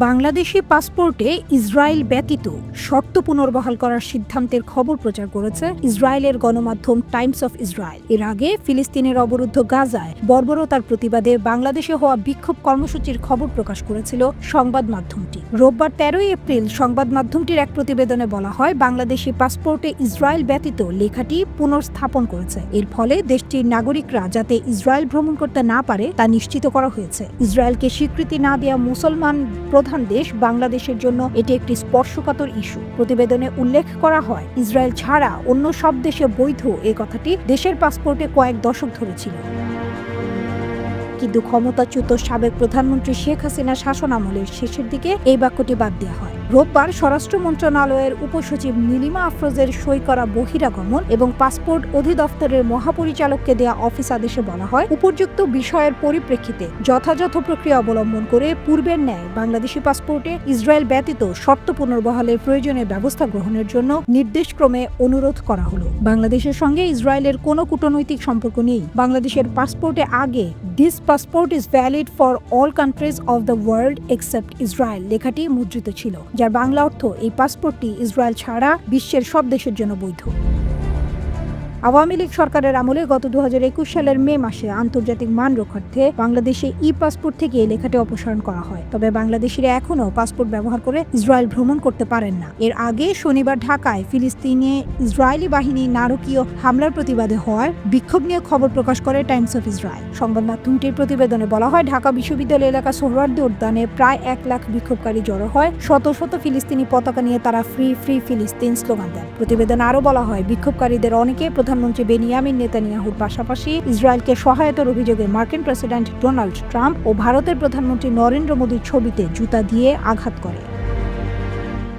বাংলাদেশি পাসপোর্টে ইসরায়েল ব্যতীত শর্ত পুনর্বহাল করার সিদ্ধান্তের খবর প্রচার করেছে ইসরায়েলের গণমাধ্যম টাইমস অফ ইসরায়েল। এর আগে ফিলিস্তিনের অবরুদ্ধ গাজায় বর্বরতার প্রতিবাদে বাংলাদেশে হওয়া বিক্ষোভ কর্মসূচির খবর প্রকাশ করেছিল সংবাদ মাধ্যমটি। রোববার ১৩ এপ্রিল সংবাদ মাধ্যমটির এক প্রতিবেদনে বলা হয়, বাংলাদেশি পাসপোর্টে ইসরায়েল ব্যতীত লেখাটি পুনর্স্থাপন করেছে। এর ফলে দেশটির নাগরিকরা যাতে ইসরায়েল ভ্রমণ করতে না পারে তা নিশ্চিত করা হয়েছে। ইসরায়েলকে স্বীকৃতি না দেওয়া মুসলমান প্রধান দেশ বাংলাদেশের জন্য এটি একটি স্পর্শকাতর ইস্যু। প্রতিবেদনে উল্লেখ করা হয়, ইসরায়েল ছাড়া অন্য সব দেশে বৈধ এ কথাটি দেশের পাসপোর্টে কয়েক দশক ধরে ছিল। কিন্তু ক্ষমতাচ্যুত সাবেক প্রধানমন্ত্রী শেখ হাসিনা শাসন আমলের শেষের দিকে এই বাক্যটি বাদ দেওয়া হয়। রোববার স্বরাষ্ট্র মন্ত্রণালয়ের উপসচিব নীলিমা আফরোজের সই করা বহিরাগমন এবং পাসপোর্ট অধিদপ্তরের মহাপরিচালককে দেয়া অফিস আদেশে বলা হয়, উপযুক্ত বিষয়ের পরিপ্রেক্ষিতে যথাযথ প্রক্রিয়া অবলম্বন করে পূর্বের ন্যায় বাংলাদেশি পাসপোর্টে ইসরায়েল ব্যতীত শর্ত পুনর্বহালের প্রয়োজনীয় ব্যবস্থা গ্রহণের জন্য নির্দেশক্রমে অনুরোধ করা হলো। বাংলাদেশের সঙ্গে ইসরায়েলের কোনো কূটনৈতিক সম্পর্ক নেই। বাংলাদেশের পাসপোর্টে আগে "This passport is valid for all countries of the world except Israel" লেখাটি মুদ্রিত ছিল, যার বাংলা অর্থ এই পাসপোর্টটি ইসরায়েল ছাড়া বিশ্বের সব দেশের জন্য বৈধ। আওয়ামী লীগ সরকারের আমলে গত ২০২১ সালের মে মাসে আন্তর্জাতিক মান রক্ষার্থে বাংলাদেশে পাসপোর্ট থেকে এই লেখাটি অপসারণ করা হয়। তবে বাংলাদেশিরা এখনও পাসপোর্ট ব্যবহার করে ইসরায়েল ভ্রমণ করতে পারেন না। এর আগে শনিবার ঢাকায় ফিলিস্তিনে ইসরায়েলি বাহিনী নারকীয় হামলার প্রতিবাদে হওয়ার বিক্ষোভ নিয়ে খবর প্রকাশ করে টাইমস অফ ইসরায়েল। সংবাদ মাধ্যমটির প্রতিবেদনে বলা হয়, ঢাকা বিশ্ববিদ্যালয় এলাকা সোহরাওয়ার্দী উদ্যানে প্রায় ১ লাখ বিক্ষোভকারী জড়ো হয়। শত শত ফিলিস্তিনি পতাকা নিয়ে তারা "ফ্রি ফ্রি ফিলিস্তিন" স্লোগান দেন। প্রতিবেদনে আরও বলা হয়, বিক্ষোভকারীদের অনেকে প্রধানমন্ত্রী বেনিয়ামিন নেতানিয়াহুর পাশাপাশি ইসরায়েলকে সহায়তার অভিযোগে মার্কিন প্রেসিডেন্ট ডোনাল্ড ট্রাম্প ও ভারতের প্রধানমন্ত্রী নরেন্দ্র মোদীর ছবিতে জুতা দিয়ে আঘাত করে।